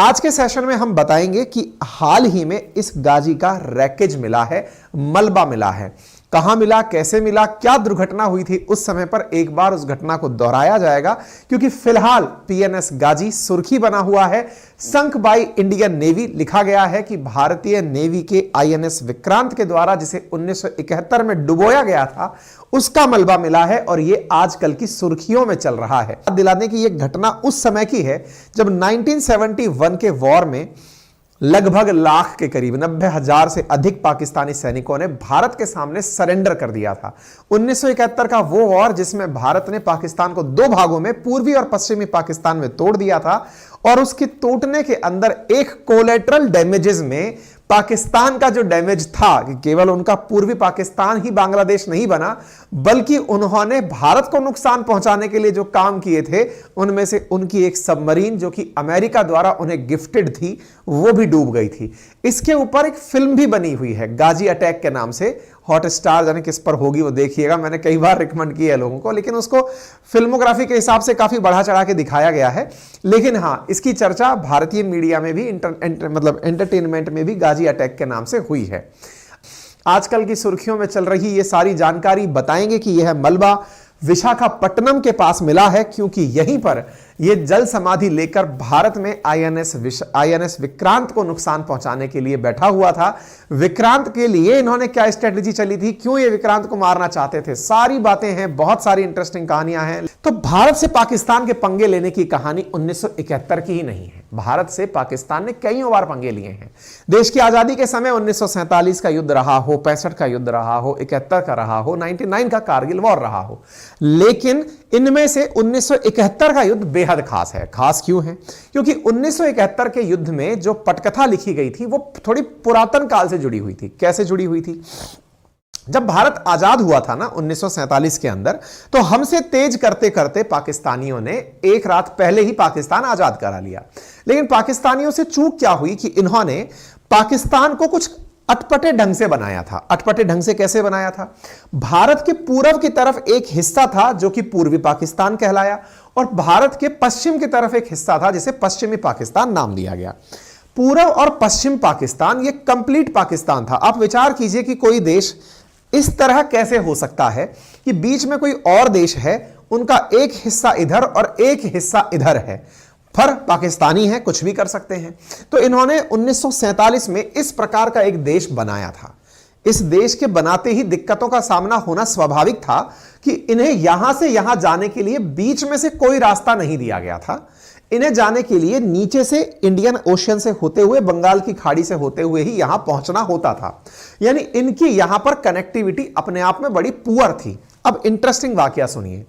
आज के सेशन में हम बताएंगे कि हाल ही में इस गाजी का रैकेज मिला है, मलबा मिला है। कहां मिला, कैसे मिला, क्या दुर्घटना हुई थी उस समय पर एक बार उस घटना को दोहराया जाएगा, क्योंकि फिलहाल पीएनएस गाजी सुर्खी बना हुआ है। संक बाय इंडियन नेवी लिखा गया है कि भारतीय नेवी के आईएनएस विक्रांत के द्वारा जिसे 1971 में डुबोया गया था उसका मलबा मिला है और यह आजकल की सुर्खियों में चल रहा है। दिला दें कि यह घटना उस समय की है जब 1971 के वॉर में लगभग लाख के करीब 90,000 से अधिक पाकिस्तानी सैनिकों ने भारत के सामने सरेंडर कर दिया था। 1971 का वो वॉर जिसमें भारत ने पाकिस्तान को दो भागों में, पूर्वी और पश्चिमी पाकिस्तान में तोड़ दिया था, और उसके टूटने के अंदर एक कोलेटरल डैमेजेस में पाकिस्तान का जो डैमेज था कि केवल उनका पूर्वी पाकिस्तान ही बांग्लादेश नहीं बना, बल्कि उन्होंने भारत को नुकसान पहुंचाने के लिए जो काम किए थे उनमें से उनकी एक सबमरीन जो कि अमेरिका द्वारा उन्हें गिफ्टेड थी वो भी डूब गई थी। इसके ऊपर एक फिल्म भी बनी हुई है गाजी अटैक के नाम से। हॉटस्टार जाने किस पर होगी वो देखिएगा, मैंने कई बार रिकमेंड किया है लोगों को, लेकिन उसको फिल्मोग्राफी के हिसाब से काफी बढ़ा चढ़ा के दिखाया गया है। लेकिन हां, इसकी चर्चा भारतीय मीडिया में भी मतलब एंटरटेनमेंट में भी गाजी अटैक के नाम से हुई है। आजकल की सुर्खियों में चल रही ये सारी जानकारी बताएंगे कि यह मलबा विशाखापट्टनम के पास मिला है, क्योंकि यहीं पर यह जल समाधि लेकर भारत में आईएनएस विक्रांत को नुकसान पहुंचाने के लिए बैठा हुआ था। विक्रांत के लिए इन्होंने क्या स्ट्रेटजी चली थी, क्यों ये विक्रांत को मारना चाहते थे, सारी बातें हैं, बहुत सारी इंटरेस्टिंग कहानियां हैं। तो भारत से पाकिस्तान के पंगे लेने की कहानी 1971 की ही नहीं है। भारत से पाकिस्तान ने कई बार पंगे लिए हैं। देश की आजादी के समय 1947 का युद्ध रहा हो, 65 का युद्ध रहा हो, 71 का रहा हो, 99 का कारगिल वॉर रहा हो, लेकिन इनमें से 1971 का युद्ध बेहद खास है। खास क्यों है? क्योंकि 1971 के युद्ध में जो पटकथा लिखी गई थी वो थोड़ी पुरातन काल से जुड़ी हुई थी। कैसे जुड़ी हुई थी? जब भारत आजाद हुआ था ना 1947 के अंदर, तो हमसे तेज करते करते पाकिस्तानियों ने एक रात पहले ही पाकिस्तान आजाद करा लिया। लेकिन पाकिस्तानियों से चूक क्या हुई कि इन्होंने पाकिस्तान को कुछ अटपटे ढंग से बनाया था। अटपटे ढंग से कैसे बनाया था? भारत के पूर्व की तरफ एक हिस्सा था जो कि पूर्वी पाकिस्तान कहलाया, और भारत के पश्चिम की तरफ एक हिस्सा था जिसे पश्चिमी पाकिस्तान नाम दिया गया। पूर्व और पश्चिम पाकिस्तान ये कंप्लीट पाकिस्तान था। आप विचार कीजिए कि कोई देश इस तरह कैसे हो सकता है कि बीच में कोई और देश है, उनका एक हिस्सा इधर और एक हिस्सा इधर है, पर पाकिस्तानी है, कुछ भी कर सकते हैं। तो इन्होंने 1947 में इस प्रकार का एक देश बनाया था। इस देश के बनाते ही दिक्कतों का सामना होना स्वाभाविक था कि इन्हें यहां से यहां जाने के लिए बीच में से कोई रास्ता नहीं दिया गया था। इन्हें जाने के लिए नीचे से इंडियन ओशियन से होते हुए, बंगाल की खाड़ी से होते हुए ही यहां पहुंचना होता था। यानी इनकी यहां पर कनेक्टिविटी अपने आप में बड़ी पुअर थी। अब इंटरेस्टिंग वाकया सुनिए।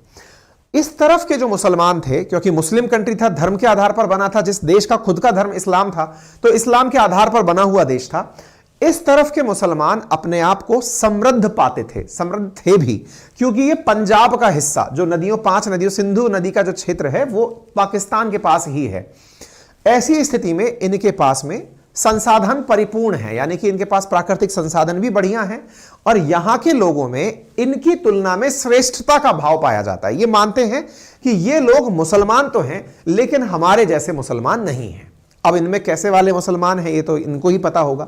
इस तरफ के जो मुसलमान थे, क्योंकि मुस्लिम कंट्री था, धर्म के आधार पर बना था, जिस देश का खुद का धर्म इस्लाम था, तो इस्लाम के आधार पर बना हुआ देश था। इस तरफ के मुसलमान अपने आप को समृद्ध पाते थे, समृद्ध थे भी, क्योंकि ये पंजाब का हिस्सा, जो नदियों, 5 नदियों, सिंधु नदी का जो क्षेत्र है वो पाकिस्तान के पास ही है। ऐसी स्थिति में इनके पास में संसाधन परिपूर्ण है, यानी कि इनके पास प्राकृतिक संसाधन भी बढ़िया हैं, और यहां के लोगों में इनकी तुलना में श्रेष्ठता का भाव पाया जाता है। ये मानते हैं कि ये लोग मुसलमान तो हैं लेकिन हमारे जैसे मुसलमान नहीं हैं। अब इनमें कैसे वाले मुसलमान हैं ये तो इनको ही पता होगा।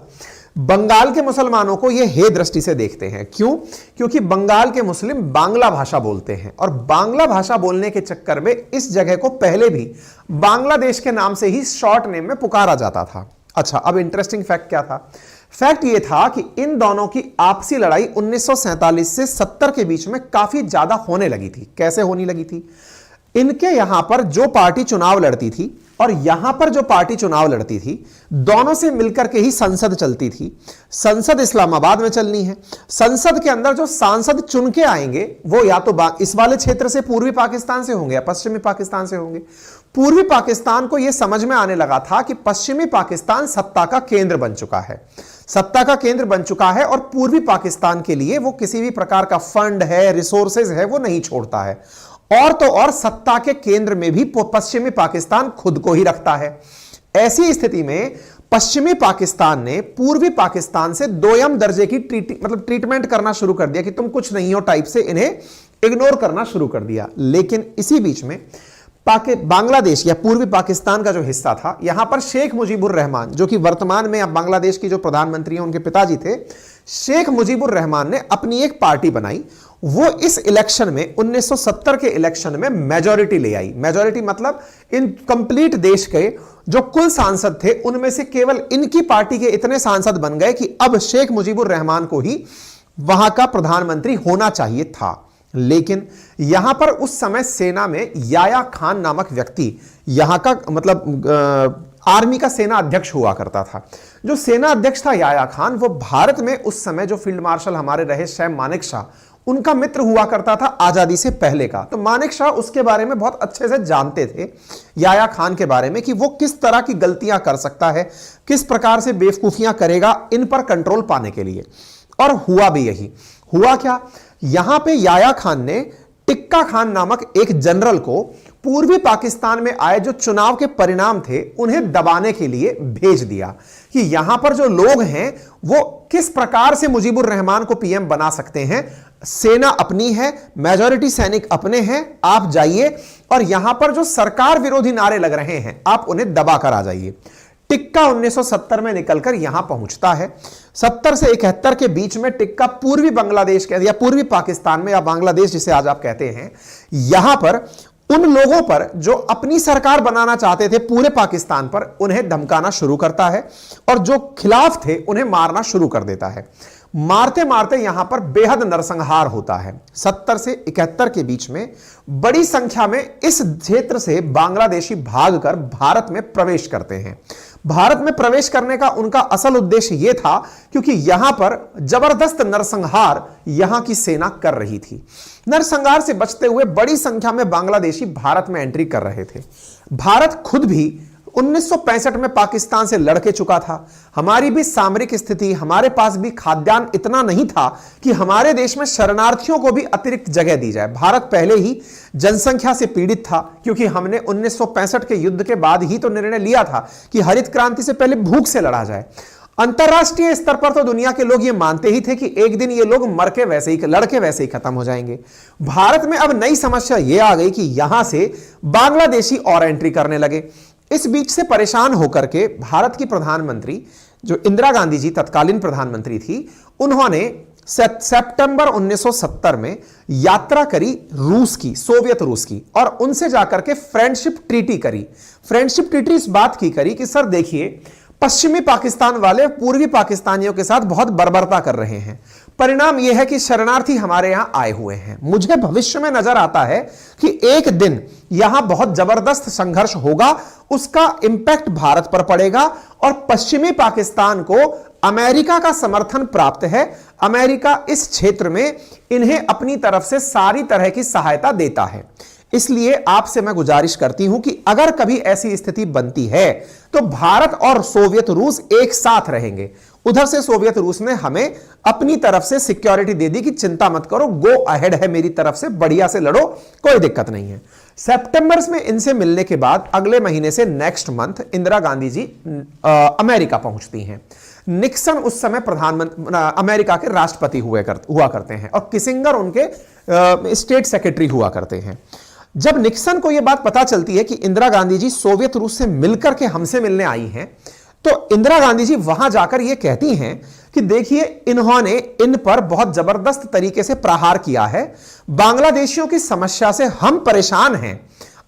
बंगाल के मुसलमानों को ये हे दृष्टि से देखते हैं। क्यों? क्योंकि बंगाल के मुस्लिम बांग्ला भाषा बोलते हैं, और बांग्ला भाषा बोलने के चक्कर में इस जगह को पहले भी बांग्लादेश के नाम से ही शॉर्ट नेम में पुकारा जाता था। अच्छा, अब इंटरेस्टिंग फैक्ट क्या था? फैक्ट यह था कि इन दोनों की आपसी लड़ाई 1947 से 70 के बीच में काफी ज्यादा होने लगी थी। कैसे होने लगी थी? इनके यहां पर जो पार्टी चुनाव लड़ती थी और यहां पर जो पार्टी चुनाव लड़ती थी, दोनों से मिलकर के ही संसद चलती थी। संसद इस्लामाबाद में चलनी है। संसद के अंदर जो सांसद चुन के आएंगे वो या तो इस वाले क्षेत्र से, पूर्वी पाकिस्तान से होंगे या पश्चिमी पाकिस्तान से होंगे। पूर्वी पाकिस्तान को यह समझ में आने लगा था कि पश्चिमी पाकिस्तान सत्ता का केंद्र बन चुका है, सत्ता का केंद्र बन चुका है, और पूर्वी पाकिस्तान के लिए वो किसी भी प्रकार का फंड है, रिसोर्सेज है, वो नहीं छोड़ता है। और तो और सत्ता के केंद्र में भी पश्चिमी पाकिस्तान खुद को ही रखता है। ऐसी स्थिति में पश्चिमी पाकिस्तान ने पूर्वी पाकिस्तान से दोयम दर्जे की ट्रीटमेंट करना शुरू कर दिया कि तुम कुछ नहीं हो टाइप से इन्हें इग्नोर करना शुरू कर दिया। लेकिन इसी बीच में बांग्लादेश या पूर्वी पाकिस्तान का जो हिस्सा था, यहां पर शेख मुजीबुर रहमान, जो कि वर्तमान में अब बांग्लादेश की जो प्रधानमंत्री हैं उनके पिताजी थे, शेख मुजीबुर रहमान ने अपनी एक पार्टी बनाई। वो इस इलेक्शन में 1970 के इलेक्शन में मेजॉरिटी ले आई। मेजॉरिटी मतलब इन कंप्लीट देश के जो कुल सांसद थे उनमें से केवल इनकी पार्टी के इतने सांसद बन गए कि अब शेख मुजीबुर रहमान को ही वहां का प्रधानमंत्री होना चाहिए था। लेकिन यहां पर उस समय सेना में याया खान नामक व्यक्ति, यहां का मतलब आर्मी का सेना अध्यक्ष हुआ करता था। जो सेना अध्यक्ष था याया खान, वो भारत में उस समय जो फील्ड मार्शल हमारे रहे सैम मानेकशॉ, उनका मित्र हुआ करता था आजादी से पहले का। तो मानेकशॉ उसके बारे में बहुत अच्छे से जानते थे, याया खान के बारे में, कि वो किस तरह की गलतियां कर सकता है, किस प्रकार से बेवकूफियां करेगा इन पर कंट्रोल पाने के लिए। और हुआ भी यही। हुआ क्या, यहां पे याया खान ने टिक्का खान नामक एक जनरल को पूर्वी पाकिस्तान में आए जो चुनाव के परिणाम थे उन्हें दबाने के लिए भेज दिया कि यहां पर जो लोग हैं वो किस प्रकार से मुजीबुर रहमान को पीएम बना सकते हैं। सेना अपनी है, मेजॉरिटी सैनिक अपने हैं, आप जाइए और यहां पर जो सरकार विरोधी नारे लग रहे हैं आप उन्हें दबा कर आ जाइए। टिक्का 1970 में निकलकर यहां पहुंचता है। 70 से 71 के बीच में टिक्का पूर्वी बांग्लादेश के या पूर्वी पाकिस्तान में या बांग्लादेश जिसे आज आप कहते हैं, यहां पर उन लोगों पर जो अपनी सरकार बनाना चाहते थे पूरे पाकिस्तान पर, उन्हें धमकाना शुरू करता है और जो खिलाफ थे उन्हें मारना शुरू कर देता है। मारते मारते यहां पर बेहद नरसंहार होता है। 70 से 71 के बीच में बड़ी संख्या में इस क्षेत्र से बांग्लादेशी भागकर भारत में प्रवेश करते हैं। भारत में प्रवेश करने का उनका असल उद्देश्य यह था क्योंकि यहां पर जबरदस्त नरसंहार यहां की सेना कर रही थी। नरसंहार से बचते हुए बड़ी संख्या में बांग्लादेशी भारत में एंट्री कर रहे थे। भारत खुद भी 1965 में पाकिस्तान से लड़ के चुका था। हमारी भी सामरिक स्थिति, हमारे पास भी खाद्यान्न इतना नहीं था कि हमारे देश में शरणार्थियों को भी अतिरिक्त जगह दी जाए। भारत पहले ही जनसंख्या से पीड़ित था क्योंकि हमने 1965 के युद्ध के बाद ही तो निर्णय लिया था कि हरित क्रांति से पहले भूख से लड़ा जाए। अंतरराष्ट्रीय स्तर पर तो दुनिया के लोग ये मानते ही थे कि एक दिन ये लोग मर के वैसे ही लड़के वैसे ही खत्म हो जाएंगे। भारत में अब नई समस्या ये आ गई कि यहां से बांग्लादेशी और एंट्री करने लगे। इस बीच से परेशान होकर के भारत की प्रधानमंत्री जो इंदिरा गांधी जी तत्कालीन प्रधानमंत्री थी, उन्होंने सितंबर 1970 में यात्रा करी रूस की, सोवियत रूस की, और उनसे जाकर के फ्रेंडशिप ट्रीटी करी। फ्रेंडशिप ट्रीटी इस बात की करी कि सर देखिए, पश्चिमी पाकिस्तान वाले पूर्वी पाकिस्तानियों के साथ बहुत बर्बरता कर रहे हैं। परिणाम यह है कि शरणार्थी हमारे यहां आए हुए हैं। मुझे भविष्य में नजर आता है कि एक दिन यहां बहुत जबरदस्त संघर्ष होगा, उसका इंपैक्ट भारत पर पड़ेगा और पश्चिमी पाकिस्तान को अमेरिका का समर्थन प्राप्त है। अमेरिका इस क्षेत्र में इन्हें अपनी तरफ से सारी तरह की सहायता देता है। इसलिए आपसे मैं गुजारिश करती हूं कि अगर कभी ऐसी स्थिति बनती है तो भारत और सोवियत रूस एक साथ रहेंगे। उधर से सोवियत रूस ने हमें अपनी तरफ से सिक्योरिटी दे दी कि चिंता मत करो, गो अहेड है मेरी तरफ से, बढ़िया से लड़ो, कोई दिक्कत नहीं है। सितंबर में इनसे मिलने के बाद अगले महीने से next month Indira Gandhi ji America पहुंचती हैं। निक्सन उस समय प्रधानमंत्री अमेरिका के राष्ट्रपति हुआ करते हैं और किसिंगर उनके स्टेट सेक्रेटरी हुआ करते हैं। जब निक्सन को यह बात पता चलती है कि इंदिरा गांधी जी सोवियत रूस से मिलकर के हमसे मिलने आई हैं, तो इंदिरा गांधी जी वहां जाकर यह कहती हैं कि देखिए, इन्होंने इन पर बहुत जबरदस्त तरीके से प्रहार किया है। बांग्लादेशियों की समस्या से हम परेशान हैं।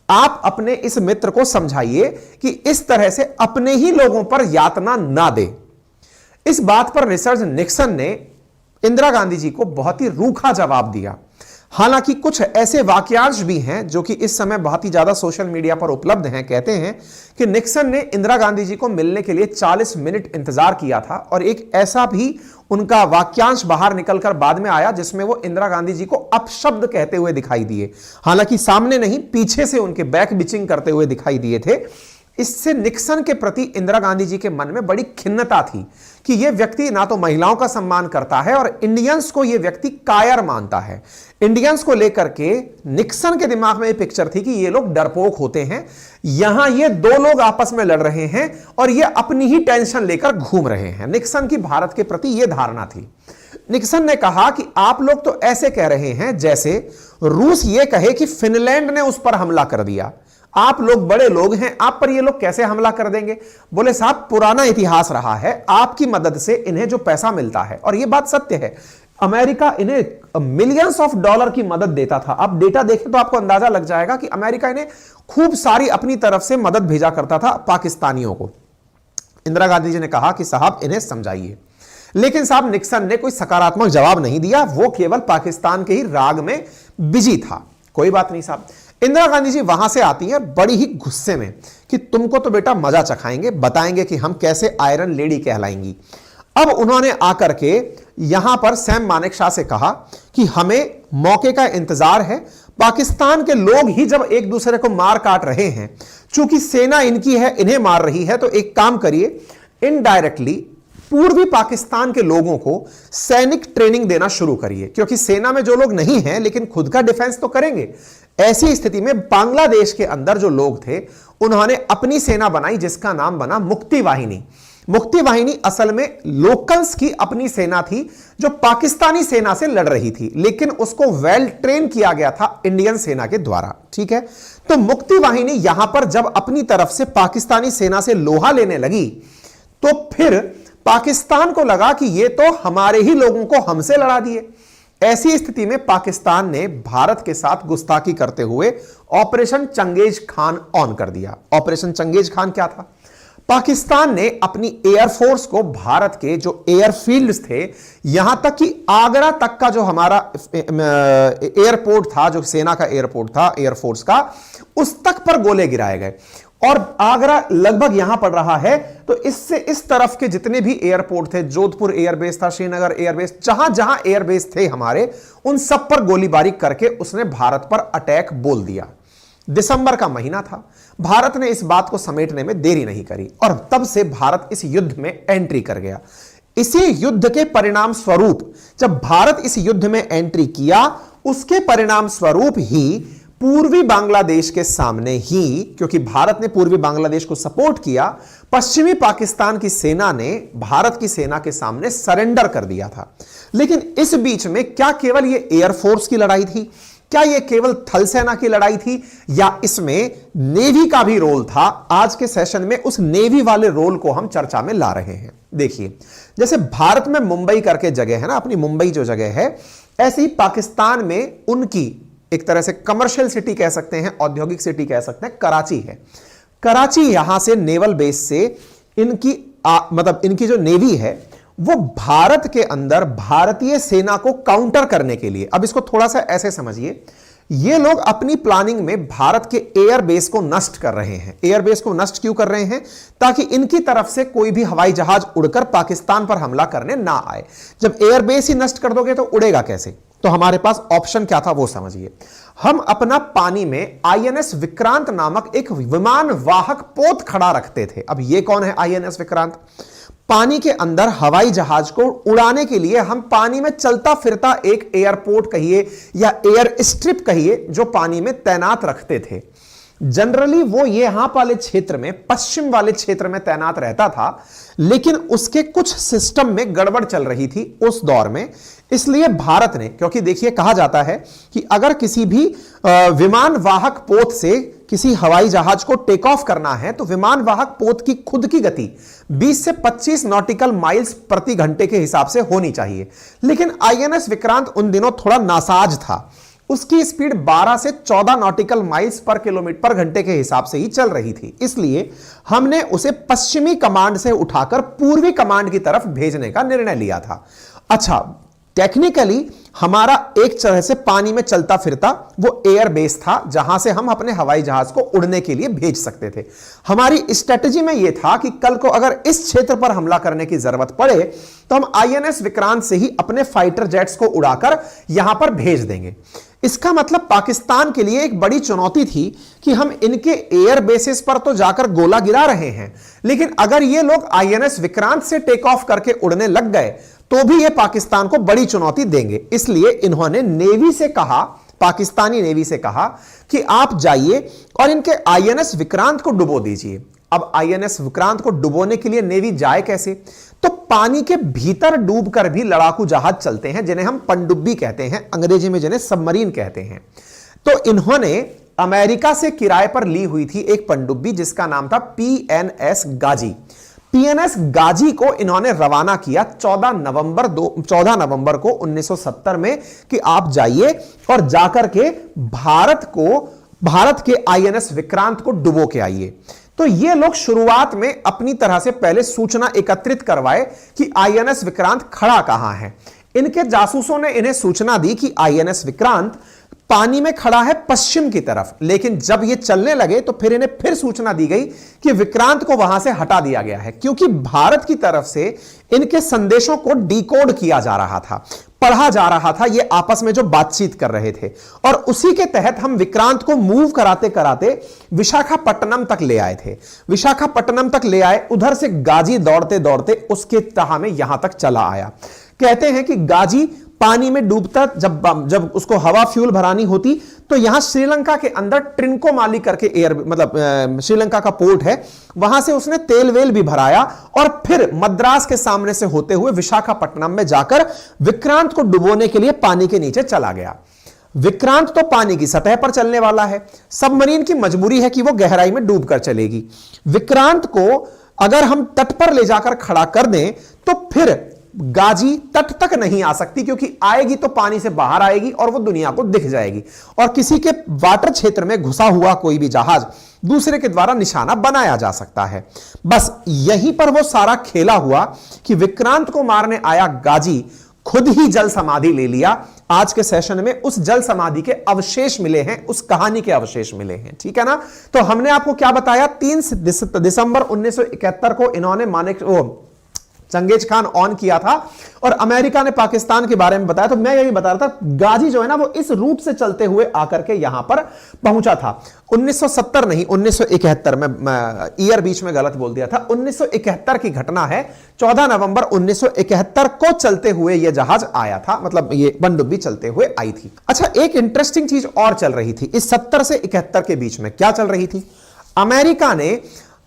आप अपने इस मित्र को समझाइए कि इस तरह से अपने ही लोगों पर यातना ना दे। इस बात पर रिचर्ड निक्सन ने इंदिरा गांधी जी को बहुत ही रूखा जवाब दिया। हालांकि कुछ ऐसे वाक्यांश भी हैं जो कि इस समय बहुत ही ज्यादा सोशल मीडिया पर उपलब्ध हैं। कहते हैं कि निक्सन ने इंदिरा गांधी जी को मिलने के लिए 40 मिनट इंतजार किया था और एक ऐसा भी उनका वाक्यांश बाहर निकलकर बाद में आया जिसमें वो इंदिरा गांधी जी को अपशब्द कहते हुए दिखाई दिए। हालांकि सामने नहीं, पीछे से उनके बैक बिचिंग करते हुए दिखाई दिए थे। इससे निक्सन के प्रति इंदिरा गांधी जी के मन में बड़ी खिन्नता थी कि यह व्यक्ति ना तो महिलाओं का सम्मान करता है और इंडियंस को यह व्यक्ति कायर मानता है। इंडियंस को लेकर के निक्सन के दिमाग में यह पिक्चर थी कि ये लोग डरपोक होते हैं, यहां ये दो लोग आपस में लड़ रहे हैं और ये अपनी ही टेंशन लेकर घूम रहे हैं। निक्सन की भारत के प्रति यह धारणा थी। निक्सन ने कहा कि आप लोग तो ऐसे कह रहे हैं जैसे रूस ये कहे कि फिनलैंड ने उस पर हमला कर दिया। आप लोग बड़े लोग हैं, आप पर ये लोग कैसे हमला कर देंगे? बोले साहब पुराना इतिहास रहा है, आपकी मदद से इन्हें जो पैसा मिलता है, और ये बात सत्य है, अमेरिका इन्हें मिलियंस ऑफ डॉलर की मदद देता था। आप डेटा देखें तो आपको अंदाजा लग जाएगा कि अमेरिका इन्हें खूब सारी अपनी तरफ से मदद भेजा करता था पाकिस्तानियों को। इंदिरा गांधी जी ने कहा कि साहब इन्हें समझाइए, लेकिन साहब निक्सन ने कोई सकारात्मक जवाब नहीं दिया, वो केवल पाकिस्तान के ही राग में बिजी था। कोई बात नहीं साहब। इंदिरा गांधी जी वहां से आती हैं बड़ी ही गुस्से में कि तुमको तो बेटा मजा चखाएंगे, बताएंगे कि हम कैसे आयरन लेडी कहलाएंगी। अब उन्होंने आकर के यहां पर सैम मानेकशॉ से कहा कि हमें मौके का इंतजार है, पाकिस्तान के लोग ही जब एक दूसरे को मार काट रहे हैं, चूंकि सेना इनकी है, इन्हें मार रही है, तो एक काम करिए, इनडायरेक्टली पूर्वी पाकिस्तान के लोगों को सैनिक ट्रेनिंग देना शुरू करिए, क्योंकि सेना में जो लोग नहीं हैं लेकिन खुद का डिफेंस तो करेंगे। ऐसी स्थिति में बांग्लादेश के अंदर जो लोग थे उन्होंने अपनी सेना बनाई जिसका नाम बना मुक्ति वाहिनी। मुक्ति वाहिनी असल में लोकल्स की अपनी सेना थी जो पाकिस्तानी सेना से लड़ रही थी, लेकिन उसको वेल ट्रेन किया गया था इंडियन सेना के द्वारा। ठीक है, तो मुक्ति वाहिनी यहां पर जब अपनी तरफ से पाकिस्तानी सेना से लोहा लेने लगी तो फिर पाकिस्तान को लगा कि ये तो हमारे ही लोगों को हमसे लड़ा दिए। ऐसी स्थिति में पाकिस्तान ने भारत के साथ गुस्ताखी करते हुए ऑपरेशन चंगेज खान ऑन कर दिया। ऑपरेशन चंगेज खान क्या था? पाकिस्तान ने अपनी एयरफोर्स को भारत के जो एयरफील्ड्स थे, यहां तक कि आगरा तक का जो हमारा एयरपोर्ट था, जो सेना का एयरपोर्ट था एयरफोर्स का, उस तक पर गोले गिराए गए। और आगरा लगभग यहां पड़ रहा है, तो इससे इस तरफ के जितने भी एयरपोर्ट थे, जोधपुर एयरबेस था, श्रीनगर एयरबेस, जहां जहां एयरबेस थे हमारे, उन सब पर गोलीबारी करके उसने भारत पर अटैक बोल दिया। दिसंबर का महीना था, भारत ने इस बात को समेटने में देरी नहीं करी और तब से भारत इस युद्ध में एंट्री कर गया। इसी युद्ध के परिणाम स्वरूप जब भारत इस युद्ध में एंट्री किया, उसके परिणाम स्वरूप ही पूर्वी बांग्लादेश के सामने ही, क्योंकि भारत ने पूर्वी बांग्लादेश को सपोर्ट किया, पश्चिमी पाकिस्तान की सेना ने भारत की सेना के सामने सरेंडर कर दिया था। लेकिन इस बीच में क्या केवल यह एयरफोर्स की लड़ाई थी? क्या यह केवल थल सेना की लड़ाई थी, या इसमें नेवी का भी रोल था? आज के सेशन में उस नेवी वाले रोल को हम चर्चा में ला रहे हैं। देखिए, जैसे भारत में मुंबई करके जगह है ना, अपनी मुंबई जो जगह है, ऐसे ही पाकिस्तान में उनकी एक तरह से कमर्शियल सिटी कह सकते हैं, औद्योगिक सिटी कह सकते हैं, कराची है। कराची यहां से नेवल बेस से इनकी मतलब इनकी जो नेवी है वो भारत के अंदर भारतीय सेना को काउंटर करने के लिए, अब इसको थोड़ा सा ऐसे समझिए, ये लोग अपनी प्लानिंग में भारत के एयरबेस को नष्ट कर रहे हैं। एयरबेस को नष्ट क्यों कर रहे हैं? ताकि इनकी तरफ से कोई भी हवाई जहाज उड़कर पाकिस्तान पर हमला करने ना आए। जब एयरबेस ही नष्ट कर दोगे तो उड़ेगा कैसे? तो हमारे पास ऑप्शन क्या था वो समझिए। हम अपना पानी में आईएनएस विक्रांत नामक एक विमान वाहक पोत खड़ा रखते थे। अब ये कौन है आईएनएस विक्रांत? पानी के अंदर हवाई जहाज को उड़ाने के लिए हम पानी में चलता फिरता एक एयरपोर्ट कहिए या एयर स्ट्रिप कहिए, जो पानी में तैनात रखते थे। जनरली वो यहां वाले क्षेत्र में, पश्चिम वाले क्षेत्र में तैनात रहता था, लेकिन उसके कुछ सिस्टम में गड़बड़ चल रही थी उस दौर में। इसलिए भारत ने, क्योंकि देखिए कहा जाता है कि अगर किसी भी विमान वाहक पोत से किसी हवाई जहाज को टेक ऑफ करना है तो विमान वाहक पोत की खुद की गति 20 से 25 नॉटिकल माइल्स प्रति घंटे के हिसाब से होनी चाहिए। लेकिन आईएनएस विक्रांत उन दिनों थोड़ा नासाज था, उसकी स्पीड 12 से 14 नॉटिकल माइल्स पर किलोमीटर पर घंटे के हिसाब से ही चल रही थी। इसलिए हमने उसे पश्चिमी कमांड से उठाकर पूर्वी कमांड की तरफ भेजने का निर्णय लिया था। अच्छा, टेक्निकली हमारा एक तरह से पानी में चलता फिरता वो एयर बेस था जहां से हम अपने हवाई जहाज को उड़ने के लिए भेज सकते थे। हमारी स्ट्रेटजी में यह था कि कल को अगर इस क्षेत्र पर हमला करने की जरूरत पड़े तो हम आईएनएस विक्रांत से ही अपने फाइटर जेट्स को उड़ाकर यहां पर भेज देंगे। इसका मतलब पाकिस्तान के लिए एक बड़ी चुनौती थी कि हम इनके एयर बेसिस पर तो जाकर गोला गिरा रहे हैं, लेकिन अगर ये लोग आईएनएस विक्रांत से टेक ऑफ करके उड़ने लग गए तो भी ये पाकिस्तान को बड़ी चुनौती देंगे। इसलिए इन्होंने नेवी से कहा, पाकिस्तानी नेवी से कहा कि आप जाइए और इनके आईएनएस विक्रांत को डुबो दीजिए। अब आईएनएस विक्रांत को डुबोने के लिए नेवी जाए कैसे? तो पानी के भीतर डूबकर भी लड़ाकू जहाज चलते हैं जिन्हें हम पनडुब्बी कहते हैं, अंग्रेजी में जिन्हें सबमरीन कहते हैं। तो इन्होंने अमेरिका से किराए पर ली हुई थी एक पनडुब्बी जिसका नाम था पीएनएस गाजी। पीएनएस गाजी को इन्होंने रवाना किया 14 नवंबर को 1970 में कि आप जाइए और जाकर के भारत के आईएनएस विक्रांत को डुबो के आइए। तो ये लोग शुरुआत में अपनी तरह से पहले सूचना एकत्रित करवाए कि आईएनएस विक्रांत खड़ा कहां है। इनके जासूसों ने इन्हें सूचना दी कि आईएनएस विक्रांत पानी में खड़ा है पश्चिम की तरफ, लेकिन जब ये चलने लगे तो फिर इन्हें फिर सूचना दी गई कि विक्रांत को वहां से हटा दिया गया है, क्योंकि भारत की तरफ से इनके संदेशों को डिकोड किया जा रहा था, पढ़ा जा रहा था, ये आपस में जो बातचीत कर रहे थे। और उसी के तहत हम विक्रांत को मूव कराते कराते विशाखापट्टनम तक ले आए थे। विशाखापट्टनम तक ले आए, उधर से गाजी दौड़ते दौड़ते उसके तह में यहां तक चला आया। कहते हैं कि गाजी पानी में डूबता, जब उसको हवा फ्यूल भरानी होती तो यहां श्रीलंका के अंदर ट्रिंकोमाली करके श्रीलंका का पोर्ट है, वहां से उसने तेल वेल भी भराया और फिर मद्रास के सामने से होते हुए विशाखापट्टनम में जाकर विक्रांत को डुबोने के लिए पानी के नीचे चला गया। विक्रांत तो पानी की सतह पर चलने वाला है, सबमरीन की मजबूरी है कि वो गहराई में डूबकर चलेगी। विक्रांत को अगर हम तट पर ले जाकर खड़ा कर दें तो फिर गाजी तट तक नहीं आ सकती, क्योंकि आएगी तो पानी से बाहर आएगी और वो दुनिया को दिख जाएगी, और किसी के वाटर क्षेत्र में घुसा हुआ कोई भी जहाज दूसरे के द्वारा निशाना बनाया जा सकता है। बस यहीं पर वो सारा खेला हुआ कि विक्रांत को मारने आया गाजी खुद ही जल समाधि ले लिया। आज के सेशन में उस जल समाधि के अवशेष मिले हैं, उस कहानी के अवशेष मिले हैं, ठीक है ना। तो हमने आपको क्या बताया, 3 दिसंबर 1971 को इन्होंने चंगेज खान ऑन किया था और अमेरिका ने पाकिस्तान के बारे में बताया। तो मैं यही बता रहा था, गाजी जो है ना वो इस रूट से चलते हुए आकर के यहां पर पहुंचा था। 1970 नहीं, 1971 में, ईयर बीच में गलत बोल दिया था, 1971 की घटना है। 14 नवंबर 1971 को चलते हुए यह जहाज आया था, मतलब ये पनडुब्बी चलते हुए आई थी। अच्छा, एक इंटरेस्टिंग चीज और चल रही थी इस 70 से 71 के बीच में। क्या चल रही थी? अमेरिका ने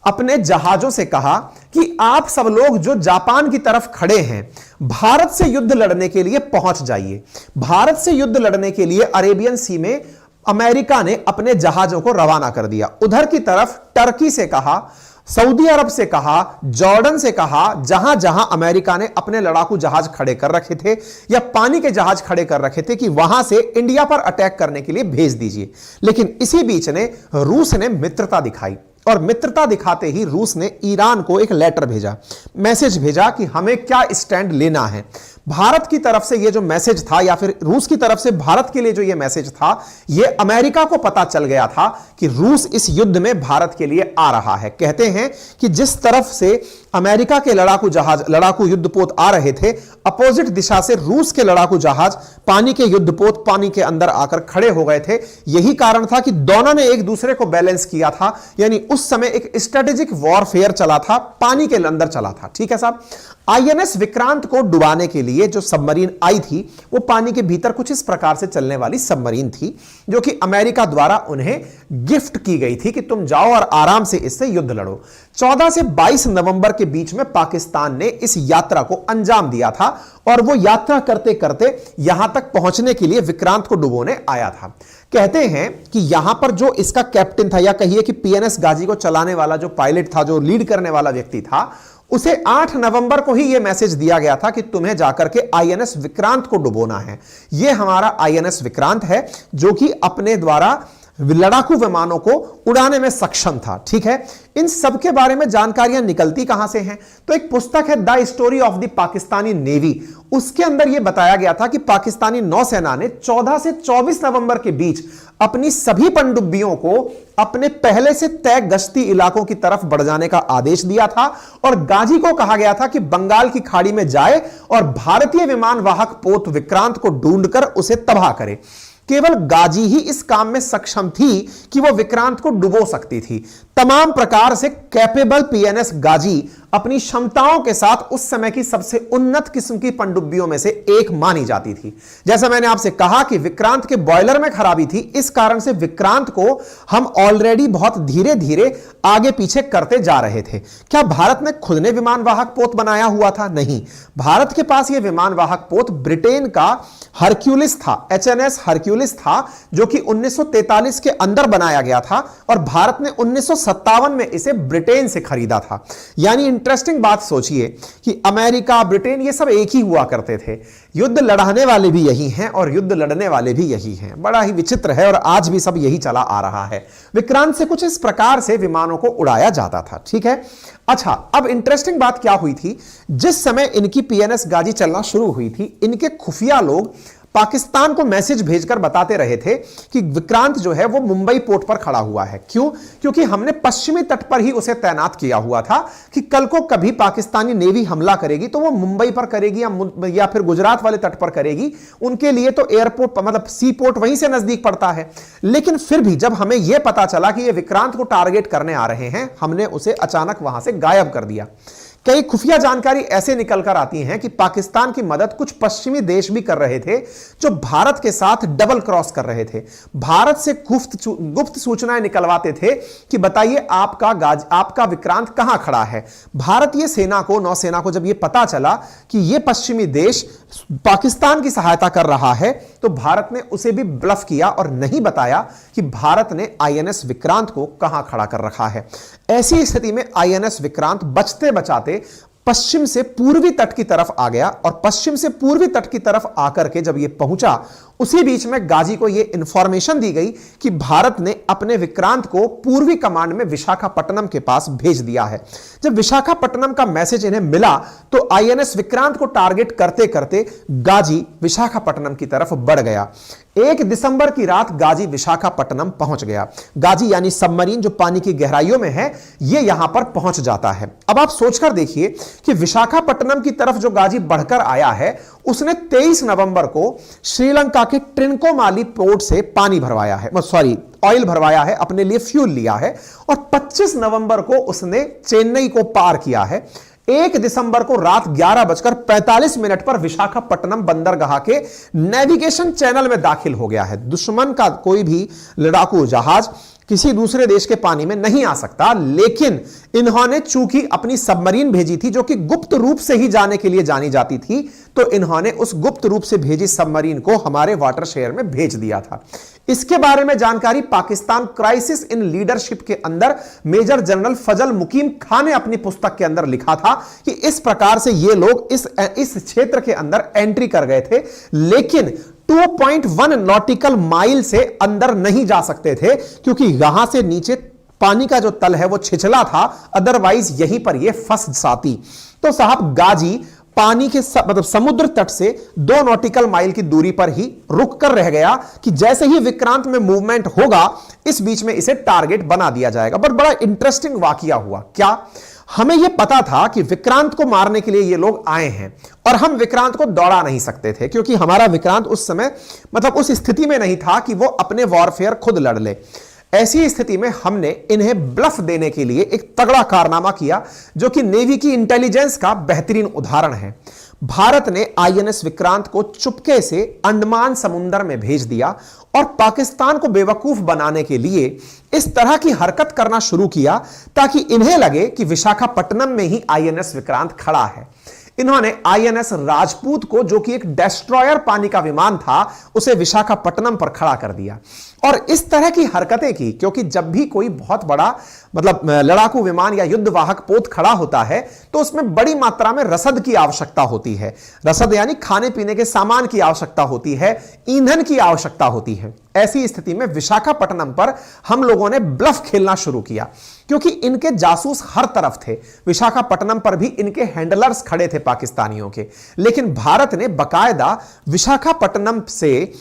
अपने जहाजों से कहा कि आप सब लोग जो जापान की तरफ खड़े हैं, भारत से युद्ध लड़ने के लिए पहुंच जाइए। भारत से युद्ध लड़ने के लिए अरेबियन सी में अमेरिका ने अपने जहाजों को रवाना कर दिया। उधर की तरफ टर्की से कहा, सऊदी अरब से कहा, जॉर्डन से कहा, जहां जहां अमेरिका ने अपने लड़ाकू जहाज खड़े कर रखे थे या पानी के जहाज खड़े कर रखे थे कि वहां से इंडिया पर अटैक करने के लिए भेज दीजिए। लेकिन इसी बीच ने रूस ने मित्रता दिखाई, और मित्रता दिखाते ही रूस ने ईरान को एक लेटर भेजा, मैसेज भेजा कि हमें क्या स्टैंड लेना है। भारत की तरफ से ये जो मैसेज था, या फिर रूस की तरफ से भारत के लिए जो ये मैसेज था, ये अमेरिका को पता चल गया था कि रूस इस युद्ध में भारत के लिए आ रहा है। कहते हैं कि जिस तरफ से अमेरिका के लड़ाकू युद्धपोत आ रहे थे, अपोजिट दिशा से रूस के लड़ाकू जहाज पानी के युद्धपोत पानी के अंदर आकर खड़े हो गए थे। यही कारण था कि दोनों ने एक दूसरे को बैलेंस किया था, यानी उस समय एक स्ट्रेटेजिक वॉरफेयर चला था, पानी के अंदर चला था, ठीक है साहब। आईएनएस विक्रांत को डुबाने के लिए जो सबमरीन आई थी, वो पानी के भीतर कुछ इस प्रकार से चलने वाली सबमरीन थी, जो कि अमेरिका द्वारा उन्हें गिफ्ट की गई थी कि तुम जाओ और आराम से इससे युद्ध लड़ो। 14 से 22 नवंबर के बीच में पाकिस्तान ने इस यात्रा को अंजाम दिया था, और वो यात्रा करते करते यहां तक पहुंचने के लिए विक्रांत को डुबोने आया था। कहते हैं कि यहां पर जो इसका कैप्टन था, या कहिए कि पीएनएस गाजी को चलाने वाला जो पायलट था, जो लीड करने वाला व्यक्ति था, उसे 8 नवंबर को ही यह मैसेज दिया गया था कि तुम्हें जाकर के आईएनएस विक्रांत को डुबोना है। यह हमारा आईएनएस विक्रांत है, जो कि अपने द्वारा लड़ाकू विमानों को उड़ाने में सक्षम था, ठीक है। इन सब के बारे में जानकारियां निकलती कहां से हैं? तो एक पुस्तक है the story of the Pakistani navy, उसके अंदर यह बताया गया था कि पाकिस्तानी नौसेना ने 14 से 24 नवंबर के बीच अपनी सभी पनडुब्बियों को अपने पहले से तय गश्ती इलाकों की तरफ बढ़ जाने का आदेश दिया था, और गाजी को कहा गया था कि बंगाल की खाड़ी में जाए और भारतीय विमान वाहक पोत विक्रांत को ढूंढकर उसे तबाह करे। केवल गाजी ही इस काम में सक्षम थी कि वह विक्रांत को डुबो सकती थी। तमाम प्रकार से कैपेबल पीएनएस गाजी अपनी क्षमताओं के साथ उस समय की सबसे उन्नत किस्म की पनडुब्बियों में से एक मानी जाती थी। जैसा मैंने आपसे कहा कि विक्रांत के बॉयलर में खराबी थी, इस कारण से विक्रांत को हम ऑलरेडी बहुत धीरे धीरे आगे पीछे करते जा रहे थे। क्या भारत ने खुद ने विमान वाहक पोत बनाया हुआ था? नहीं, भारत के पास यह विमान वाहक पोत ब्रिटेन का हरक्यूलिस था, HNS हरक्यूलिस था, जो कि 1943 के अंदर बनाया गया था और भारत ने 1957 में इसे ब्रिटेन से खरीदा था। यानी इंटरेस्टिंग बात सोचिए कि अमेरिका, ब्रिटेन ये सब एक ही हुआ करते थे। युद्ध लड़ाने वाले भी यही हैं और युद्ध लड़ने वाले भी यही हैं। बड़ा ही विचित्र है और आज भी सब यही चला आ रहा है। विक्रांत से कुछ इस प्रकार से विमानों को उड़ाया जाता था। ठीक है, अच्छा, अब इंटरेस्टिंग बात क्या हुई थी, जिस समय इनकी PNS गाजी चलना शुरू हुई थी, इनके खुफिया लोग पाकिस्तान को मैसेज भेजकर बताते रहे थे कि विक्रांत जो है वो मुंबई पोर्ट पर खड़ा हुआ है। क्यों? क्योंकि हमने पश्चिमी तट पर ही उसे तैनात किया हुआ था कि कल को कभी पाकिस्तानी नेवी हमला करेगी तो वो मुंबई पर करेगी या फिर गुजरात वाले तट पर करेगी। उनके लिए तो एयरपोर्ट मतलब सी पोर्ट वहीं से नजदीक पड़ता है। लेकिन फिर भी जब हमें यह पता चला कि ये विक्रांत को टारगेट करने आ रहे हैं, हमने उसे अचानक वहां से गायब कर दिया। कई खुफिया जानकारी ऐसे निकलकर आती हैं कि पाकिस्तान की मदद कुछ पश्चिमी देश भी कर रहे थे जो भारत के साथ डबल क्रॉस कर रहे थे। भारत से गुप्त सूचनाएं निकलवाते थे कि बताइए आपका विक्रांत कहां खड़ा है। भारतीय सेना को, नौसेना को जब यह पता चला कि यह पश्चिमी देश पाकिस्तान की सहायता कर रहा है, तो भारत ने उसे भी ब्लफ किया और नहीं बताया कि भारत ने INS विक्रांत को कहां खड़ा कर रखा है। ऐसी स्थिति में INS विक्रांत बचते बचाते पश्चिम से पूर्वी तट की तरफ आ गया और पश्चिम से पूर्वी तट की तरफ आकर के जब यह पहुंचा, उसी बीच में गाजी को यह इंफॉर्मेशन दी गई कि भारत ने अपने विक्रांत को पूर्वी कमांड में विशाखापट्टनम के पास भेज दिया है। जब विशाखापट्टनम का मैसेज इन्हें मिला तो INS विक्रांत को टारगेट करते करते गाजी विशाखापट्टनम की तरफ बढ़ गया। 1 दिसंबर की रात गाजी विशाखापट्टनम पहुंच गया। गाजी यानी सबमरीन जो पानी की गहराइयों में है, यह यहां पर पहुंच जाता है। अब आप सोचकर देखिए कि विशाखापट्टनम की तरफ जो गाजी बढ़कर आया है, उसने 23 नवंबर को श्रीलंका के ट्रिनकोमाली पोर्ट से पानी भरवाया है, ऑयल भरवाया है, अपने लिए फ्यूल लिया है और 25 नवंबर को उसने चेन्नई को पार किया है। 1 दिसंबर को रात 11:45 पर विशाखापट्टनम बंदरगाह के नेविगेशन चैनल में दाखिल हो गया है। दुश्मन का कोई भी लड़ाकू जहाज किसी दूसरे देश के पानी में नहीं आ सकता, लेकिन इन्होंने चूंकि अपनी सबमरीन भेजी थी जो कि गुप्त रूप से ही जाने के लिए जानी जाती थी, तो इन्होंने उस गुप्त रूप से भेजी सबमरीन को हमारे वाटर शेयर में भेज दिया था। इसके बारे में जानकारी पाकिस्तान क्राइसिस इन लीडरशिप के अंदर मेजर जनरल फजल मुकीम खान ने अपनी पुस्तक के अंदर लिखा था कि इस प्रकार से ये लोग इस क्षेत्र के अंदर एंट्री कर गए थे, लेकिन 2.1 नॉटिकल माइल से अंदर नहीं जा सकते थे क्योंकि यहां से नीचे पानी का जो तल है वो छिछला था, अदरवाइज यहीं पर ये फंस जाती। तो साहब गाजी पानी के मतलब समुद्र तट से 2 नॉटिकल माइल की दूरी पर ही रुक कर रह गया कि जैसे ही विक्रांत में मूवमेंट होगा इस बीच में इसे टारगेट बना दिया जाएगा। बट बड़ा इंटरेस्टिंग वाकया हुआ। क्या? हमें यह पता था कि विक्रांत को मारने के लिए ये लोग आए हैं और हम विक्रांत को दौड़ा नहीं सकते थे क्योंकि हमारा विक्रांत उस समय मतलब उस स्थिति में नहीं था कि वो अपने वॉरफेयर खुद लड़ ले। ऐसी स्थिति में हमने इन्हें ब्लफ देने के लिए एक तगड़ा कारनामा किया जो कि नेवी की इंटेलिजेंस का बेहतरीन उदाहरण है। भारत ने INS विक्रांत को चुपके से अंडमान समुंदर में भेज दिया और पाकिस्तान को बेवकूफ बनाने के लिए इस तरह की हरकत करना शुरू किया ताकि इन्हें लगे कि विशाखापट्टनम में ही INS विक्रांत खड़ा है। इन्होंने INS राजपूत को, जो कि एक डेस्ट्रॉयर पानी का विमान था, उसे विशाखापट्टनम पर खड़ा कर दिया और इस तरह की हरकतें की क्योंकि जब भी कोई बहुत बड़ा मतलब लड़ाकू विमान या युद्धवाहक पोत खड़ा होता है तो उसमें बड़ी मात्रा में रसद की आवश्यकता होती है। रसद यानी खाने पीने के सामान की आवश्यकता होती है, ईंधन की आवश्यकता होती है। ऐसी स्थिति में विशाखापट्टनम पर हम लोगों ने ब्लफ खेलना शुरू किया क्योंकि इनके जासूस हर तरफ थे। विशाखापट्टनम पर भी इनके हैंडलर्स खड़े थे पाकिस्तानियों के, लेकिन भारत ने बकायदा विशाखापट्टनम से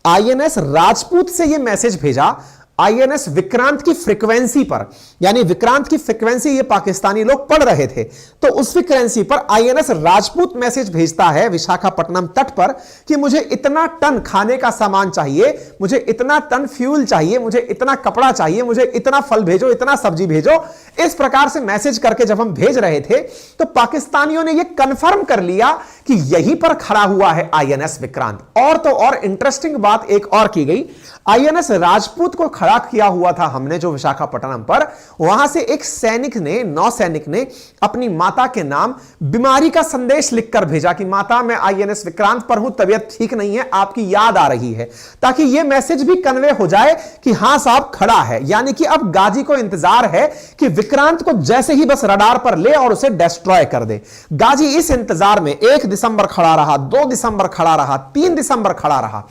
INS राजपूत से यह मैसेज भेजा, आईएनएस विक्रांत की फ्रीक्वेंसी पर, यानी विक्रांत की फ्रीक्वेंसी ये पाकिस्तानी लोग पढ़ रहे थे, तो उस फ्रीक्वेंसी पर आईएनएस राजपूत मैसेज भेजता है विशाखापट्टनम तट पर कि मुझे इतना टन खाने का सामान चाहिए, मुझे इतना टन फ्यूल चाहिए, मुझे इतना कपड़ा चाहिए, मुझे इतना फल भेजो, इतना सब्जी भेजो। इस प्रकार से मैसेज करके जब हम भेज रहे थे तो पाकिस्तानियों ने यह कंफर्म कर लिया कि यहीं पर खड़ा हुआ है आईएनएस विक्रांत। और तो और इंटरेस्टिंग बात एक और की गई, आईएनएस राजपूत को खड़ा किया हुआ था हमने जो विशाखापट्टनम पर, वहां से एक सैनिक ने, नौसैनिक ने अपनी माता के नाम बीमारी का संदेश लिखकर भेजा कि माता मैं आईएनएस विक्रांत पर हूं, तबीयत ठीक नहीं है, आपकी याद आ रही है, ताकि यह मैसेज भी कन्वे हो जाए कि हां साहब खड़ा है। यानी कि अब गाजी को इंतजार है कि विक्रांत को जैसे ही बस रडार पर ले और उसे डिस्ट्रॉय कर दे। गाजी इस इंतजार में 1 दिसंबर खड़ा रहा, 2 दिसंबर खड़ा रहा, 3 दिसंबर खड़ा रहा।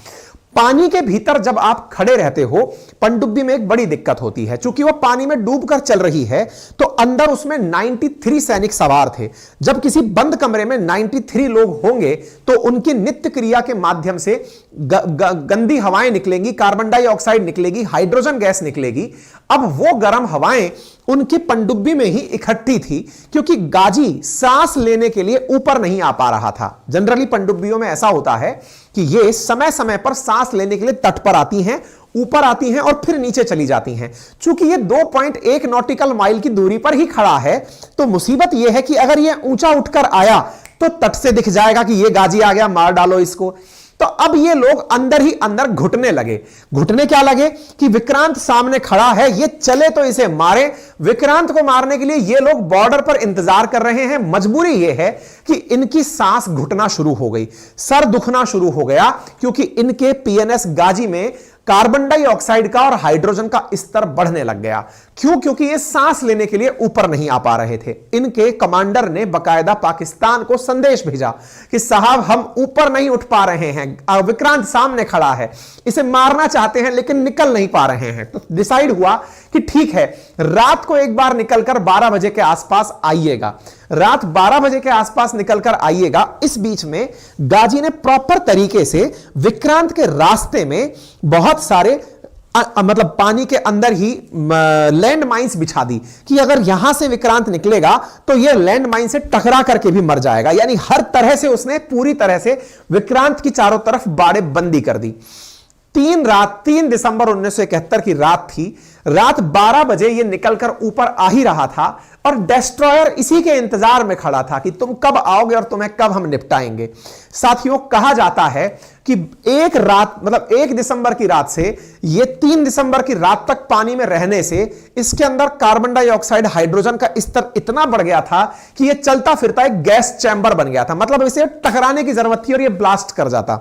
पानी के भीतर जब आप खड़े रहते हो, पनडुब्बी में एक बड़ी दिक्कत होती है, चूंकि वह पानी में डूबकर चल रही है, तो अंदर उसमें 93 सैनिक सवार थे। जब किसी बंद कमरे में 93 लोग होंगे तो उनकी नित्य क्रिया के माध्यम से गंदी हवाएं निकलेंगी, कार्बन डाइऑक्साइड निकलेगी, हाइड्रोजन गैस निकलेगी। अब वो गर्म हवाएं उनकी पनडुब्बी में ही इकट्ठी थी, क्योंकि गाजी सांस लेने के लिए ऊपर नहीं आ पा रहा था। जनरली पनडुब्बियों में ऐसा होता है कि ये समय समय पर सांस लेने के लिए तट पर आती हैं, ऊपर आती हैं और फिर नीचे चली जाती हैं। चूंकि ये 2.1 नॉटिकल माइल की दूरी पर ही खड़ा है, तो मुसीबत यह है कि अगर यह ऊंचा उठकर आया तो तट से दिख जाएगा कि यह गाजी आ गया, मार डालो इसको। तो अब ये लोग अंदर ही अंदर घुटने लगे। घुटने क्या लगे कि विक्रांत सामने खड़ा है, ये चले तो इसे मारे। विक्रांत को मारने के लिए ये लोग बॉर्डर पर इंतजार कर रहे हैं। मजबूरी ये है कि इनकी सांस घुटना शुरू हो गई, सर दुखना शुरू हो गया, क्योंकि इनके पीएनएस गाजी में कार्बन डाइऑक्साइड का और हाइड्रोजन का स्तर बढ़ने लग गया। क्यों? क्योंकि ये सांस लेने के लिए ऊपर नहीं आ पा रहे थे। इनके कमांडर ने बकायदा पाकिस्तान को संदेश भेजा कि साहब हम ऊपर नहीं उठ पा रहे हैं, विक्रांत सामने खड़ा है, इसे मारना चाहते हैं लेकिन निकल नहीं पा रहे हैं। तो डिसाइड हुआ कि ठीक है, रात को एक बार निकलकर 12 बजे के आसपास आइएगा, रात 12 बजे के आसपास निकलकर आइएगा। इस बीच में गाजी ने प्रॉपर तरीके से विक्रांत के रास्ते में बहुत सारे मतलब पानी के अंदर ही लैंड माइंस बिछा दी कि अगर यहां से विक्रांत निकलेगा तो यह लैंड माइन से टकरा करके भी मर जाएगा। यानी हर तरह से उसने पूरी तरह से विक्रांत की चारों तरफ बाड़े बंदी कर दी। 3 दिसंबर 1971 की रात थी। रात 12 बजे यह निकलकर ऊपर आ ही रहा था और डेस्ट्रॉयर इसी के इंतजार में खड़ा था कि तुम कब आओगे और तुम्हें कब हम निपटाएंगे। साथियों, कहा जाता है कि एक रात मतलब 1 दिसंबर की रात से यह 3 दिसंबर की रात तक पानी में रहने से इसके अंदर कार्बन डाइऑक्साइड, हाइड्रोजन का स्तर इतना बढ़ गया था कि यह चलता फिरता एक गैस चैंबर बन गया था। मतलब इसे टकराने की जरूरत थी और यह ब्लास्ट कर जाता।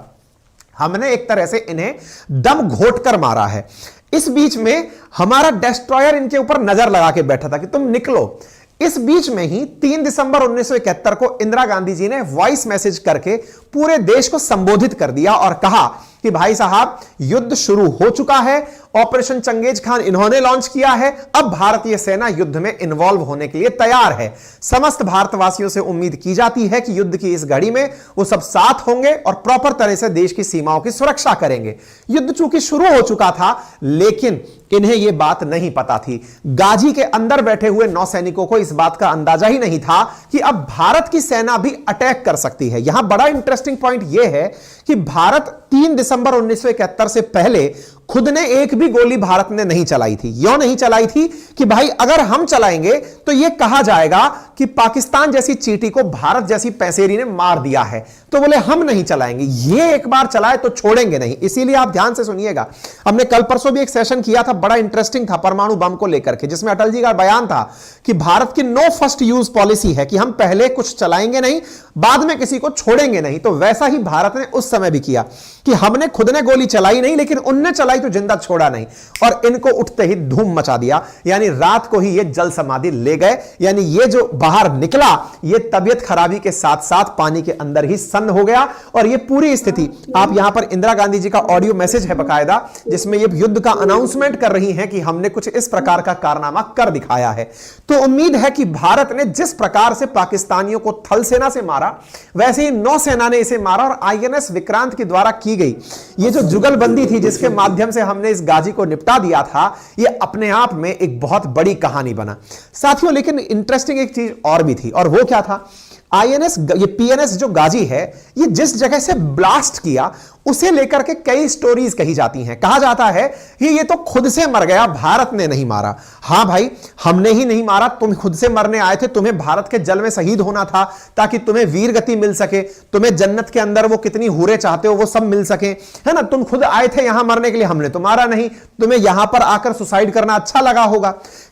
हमने एक तरह से इन्हें दम घोट कर मारा है। इस बीच में हमारा डेस्ट्रॉयर इनके ऊपर नजर लगा के बैठा था कि तुम निकलो। इस बीच में ही 3 दिसंबर 1971 को इंदिरा गांधी जी ने वॉइस मैसेज करके पूरे देश को संबोधित कर दिया और कहा कि भाई साहब, युद्ध शुरू हो चुका है। ऑपरेशन चंगेज खान इन्होंने लॉन्च किया है। अब भारतीय सेना युद्ध में इन्वॉल्व होने के लिए तैयार है। समस्त भारतवासियों से उम्मीद की जाती है कि युद्ध की इस घड़ी में वो सब साथ होंगे और प्रॉपर तरह से देश की सीमाओं की सुरक्षा करेंगे। युद्ध चूंकि शुरू हो चुका था, लेकिन इन्हें यह बात नहीं पता थी। गाजी के अंदर बैठे हुए नौसैनिकों को इस बात का अंदाजा ही नहीं था कि अब भारत की सेना भी अटैक कर सकती है। यहां बड़ा इंटरेस्टिंग पॉइंट यह है कि भारत 3 दिसंबर 1971 से पहले खुद ने एक भी गोली भारत ने नहीं चलाई थी। क्यों नहीं चलाई थी? कि भाई अगर हम चलाएंगे तो यह कहा जाएगा कि पाकिस्तान जैसी चींटी को भारत जैसी पैसेरी ने मार दिया है, तो बोले हम नहीं चलाएंगे। ये एक बार चलाए तो छोड़ेंगे नहीं। इसीलिए आप ध्यान से सुनिएगा। हमने कल परसों भी एक सेशन किया था, बड़ा इंटरेस्टिंग था, परमाणु बम को लेकर के, जिसमें अटल जी का बयान था कि भारत की नो फर्स्ट यूज पॉलिसी है कि हम पहले कुछ चलाएंगे नहीं, बाद में किसी को छोड़ेंगे नहीं। तो वैसा ही भारत ने उस समय भी किया कि हमने खुद ने गोली चलाई नहीं, लेकिन उनने चलाई तो जिंदा छोड़ा नहीं और इनको उठते ही धूम मचा दिया। यानी रात को ही ये जल समाधि ले गए। यानी ये जो बाहर निकला, ये तबियत खराबी के साथ साथ पानी के अंदर ही सन्न हो गया। और ये पूरी स्थिति, आप यहां पर इंदिरा गांधी जी का ऑडियो मैसेज है बकायदा, जिसमें ये युद्ध का अनाउंसमेंट कर रही हैं कि हमने कुछ इस प्रकार का कारनामा कर दिखाया है। तो उम्मीद है कि भारत ने जिस प्रकार से पाकिस्तानियों को थल सेना से मारा, वैसे ही नौसेना ने इसे मारा। और आईएनएस विक्रांत के द्वारा की गई ये जो जुगलबंदी थी, जिसके माध्यम माध्यम से हमने इस गाजी को निपटा दिया था, यह अपने आप में एक बहुत बड़ी कहानी बना साथियों। लेकिन इंटरेस्टिंग एक चीज और भी थी, और वो क्या था, आईएनएस, ये पीएनएस जो गाजी है, ये जिस जगह से ब्लास्ट किया उसे लेकर के कई स्टोरीज कही जाती हैं। कहा जाता है कि ये तो खुद से मर गया, भारत ने नहीं मारा। हां भाई, हमने ही नहीं मारा, तुम खुद से मरने आए थे, तुम्हें भारत के जल में शहीद होना था ताकि तुम्हें वीर गति मिल सके, तुम्हें जन्नत के अंदर वो कितनी हूरें चाहते हो वो सब मिल सके, है ना। तुम खुद आए थे यहां मरने के लिए, हमने तो मारा नहीं, तुम्हें यहां पर आकर सुसाइड करना अच्छा लगा होगा।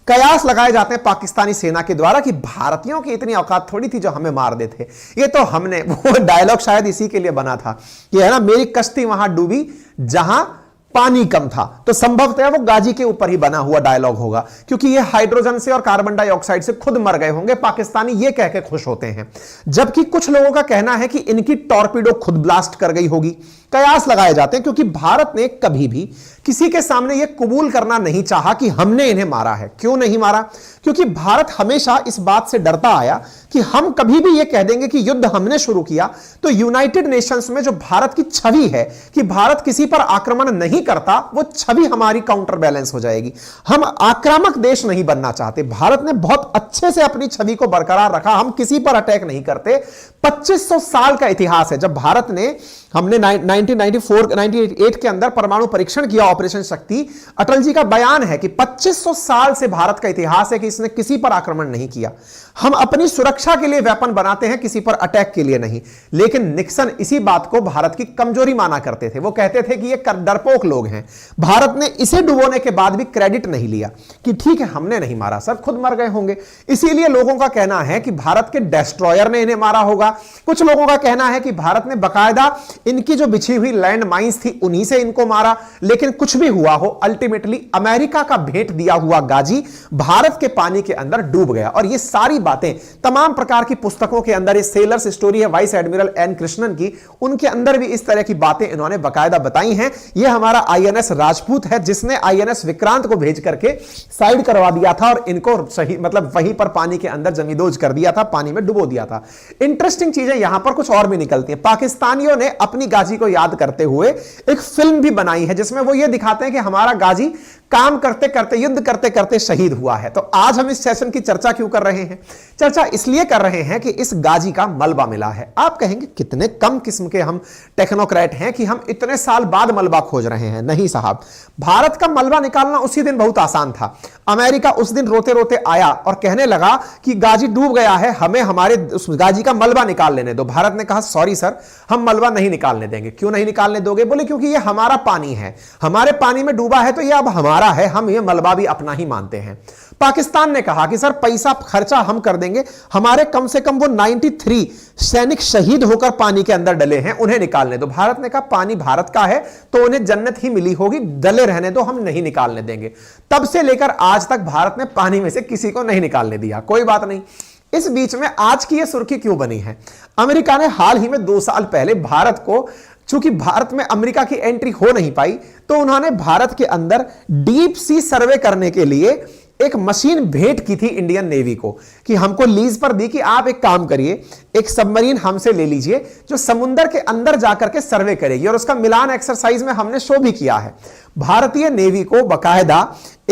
कयास लगाए जाते हैं पाकिस्तानी सेना के द्वारा कि भारतीयों की इतनी औकात थोड़ी थी जो हमें मार देते, ये तो हमने, वो डायलॉग शायद इसी के लिए बना था कि है ना, मेरी कश्ती वहां डूबी जहां पानी कम था। तो संभवतः वो गाजी के ऊपर ही बना हुआ डायलॉग होगा, क्योंकि ये हाइड्रोजन से और कार्बन डाइऑक्साइड से खुद मर गए होंगे, पाकिस्तानी ये कह के खुश होते हैं। जबकि कुछ लोगों का कहना है कि इनकी टॉर्पीडो खुद ब्लास्ट कर गई होगी। कयास लगाए जाते हैं, क्योंकि भारत ने कभी भी किसी के सामने यह कबूल करना नहीं चाहा कि हमने इन्हें मारा है। क्यों नहीं मारा? क्योंकि भारत हमेशा इस बात से डरता आया कि हम कभी भी यह कह देंगे कि युद्ध हमने शुरू किया तो यूनाइटेड नेशंस में जो भारत की छवि है कि भारत किसी पर आक्रमण नहीं करता, वो छवि हमारी काउंटर बैलेंस हो जाएगी। हम आक्रामक देश नहीं बनना चाहते। भारत ने बहुत अच्छे से अपनी छवि को बरकरार रखा, हम किसी पर अटैक नहीं करते। 2500 साल का इतिहास है। जब भारत ने, हमने 1994-98 के अंदर परमाणु परीक्षण किया, ऑपरेशन शक्ति, अटल जी का बयान है कि 2500 साल से भारत का इतिहास है कि इसने किसी पर आक्रमण नहीं किया। हम अपनी सुरक्षा के लिए वेपन बनाते हैं, किसी पर अटैक के लिए नहीं। लेकिन निक्सन इसी बात को भारत की कमजोरी माना करते थे। वो कहते थे कि ये डरपोक लोग हैं। भारत ने इसे डुबोने के बाद भी क्रेडिट नहीं लिया कि ठीक है हमने नहीं मारा, सब खुद मर गए होंगे। इसीलिए लोगों का कहना है कि भारत के डिस्ट्रॉयर ने इन्हें मारा होगा। कुछ लोगों का कहना है कि भारत ने बकायदा इनकी जो बिछी हुई लैंड माइंस थी उन्हीं से इनको मारा। लेकिन कुछ भी हुआ हो, अल्टीमेटली अमेरिका का भेंट दिया हुआ गाजी भारत के पानी के अंदर डूब गया। और ये सारी बातें तमाम प्रकार की पुस्तकों के अंदर, ये सेलर्स स्टोरी है वाइस एडमिरल एन कृष्णन की, उनके अंदर भी इस तरह की बातें इन्होंने बकायदा बताई हैं। ये हमारा आईएनएस राजपूत है जिसने आईएनएस विक्रांत को भेज करके साइड करवा दिया था और इनको सही मतलब वहीं पर पानी के अंदर जमींदोज कर दिया था, पानी में डुबो दिया था। इंटरेस्टिंग चीजें यहां पर कुछ और भी निकलती हैं। पाकिस्तानियों ने अपनी गाजी को याद करते हुए एक फिल्म भी बनाई है जिसमें वो ये दिखाते हैं कि हमारा गाजी काम करते करते, युद्ध करते करते शहीद हुआ है। तो आज हम इस सेशन की चर्चा क्यों कर रहे हैं? चर्चा इसलिए कर रहे हैं कि इस गाजी का मलबा मिला है। आप कहेंगे कितने कम किस्म के हम टेक्नोक्रेट हैं कि हम इतने साल बाद मलबा खोज रहे हैं। नहीं साहब, भारत का मलबा निकालना उसी दिन बहुत आसान था। अमेरिका उस दिन रोते रोते आया और कहने लगा कि गाजी डूब गया है, हमें हमारे उस गाजी का मलबा निकाल लेने दो। भारत ने कहा सॉरी सर, हम मलबा नहीं निकालने देंगे। क्यों नहीं निकालने दोगे? बोले क्योंकि ये हमारा पानी है, हमारे पानी में डूबा है तो ये अब हमारा है, हम ये मलबा भी अपना ही मानते हैं। पाकिस्तान ने कहा कि सर पैसा खर्चा हम कर देंगे, हमारे कम से कम वो 93 सैनिक शहीद होकर पानी के अंदर डले हैं, उन्हें निकालने दो। भारत ने कहा पानी भारत का है तो उन्हें जन्नत ही मिली होगी, डले रहने दो, हम नहीं निकालने देंगे। तब से लेकर आज तक भारत ने पानी में से किसी को नहीं निकालने दिया। कोई बात नहीं। इस बीच में आज की यह सुर्खी क्यों बनी है? अमेरिका ने हाल ही में 2 साल पहले भारत को, चूंकि भारत में अमेरिका की एंट्री हो नहीं पाई, तो उन्होंने भारत के अंदर डीप सी सर्वे करने के लिए एक मशीन भेंट की थी इंडियन नेवी को, कि हमको लीज पर दी कि आप एक काम करिए, एक सबमरीन हमसे ले लीजिए जो समुद्र के अंदर जाकर के सर्वे करेगी। और उसका मिलान एक्सरसाइज में हमने शो भी किया है। भारतीय नेवी को बकायदा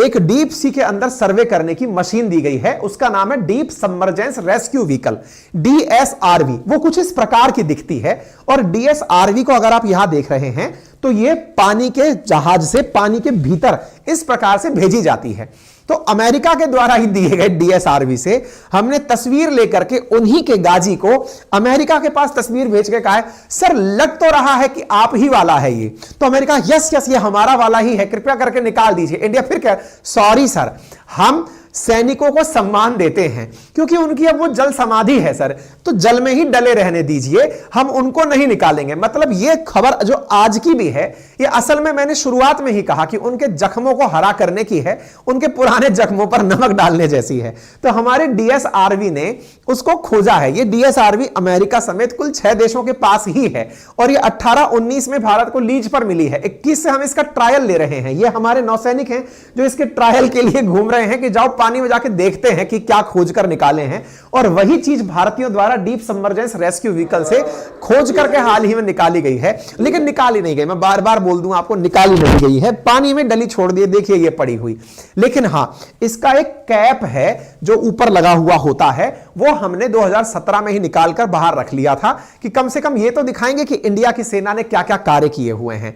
एक डीप सी के अंदर सर्वे करने की मशीन दी गई है, उसका नाम है deep submergence rescue vehicle, DSRV। वो कुछ इस प्रकार की दिखती है। और DSRV को अगर आप यहां देख रहे हैं तो ये पानी के जहाज से पानी के भीतर इस प्रकार से भेजी जाती है। तो अमेरिका के द्वारा ही दिए गए DSRV से हमने तस्वीर लेकर के उन्हीं के गाजी को अमेरिका के पास तस्वीर भेज के कहा है सर लग तो रहा है कि आप ही वाला है ये। तो अमेरिका यस यस ये हमारा वाला ही है, कृपया करके निकाल दीजिए। इंडिया फिर क्या, सॉरी सर, हम सैनिकों को सम्मान देते हैं क्योंकि उनकी अब वो जल समाधि है सर, तो जल में ही डले रहने दीजिए, हम उनको नहीं निकालेंगे। मतलब ये खबर जो आज की भी है, ये असल में मैंने शुरुआत में ही कहा कि उनके जख्मों को हरा करने की है, उनके पुराने जख्मों पर नमक डालने जैसी है। तो हमारे DSRV ने उसको खोजा है। ये DSRV अमेरिका समेत कुल 6 देशों के पास ही है और ये 18-19 में भारत को लीज पर मिली है। 21 से हम इसका ट्रायल ले रहे हैं। ये हमारे नौसैनिक हैं जो इसके ट्रायल के लिए घूम रहे हैं कि जाओ पानी में जाके देखते हैं कि क्या खोज कर निकाल निकाले हैं, और वही चीज भारतीयों द्वारा डीप सबमर्जेंस रेस्क्यू व्हीकल से खोज करके हाल ही में निकाली गई है। लेकिन निकाली नहीं गई, मैं बार बार बोल दूं आपको, निकाली नहीं गई है, पानी में डली छोड़ दी, देखिए ये पड़ी हुई। लेकिन हां, इसका एक कैप है जो ऊपर लगा हुआ होता है, वो हमने 2017 में ही निकालकर बाहर रख लिया था कि कम से कम ये तो दिखाएंगे कि इंडिया की सेना ने क्या क्या कार्य किए हुए हैं।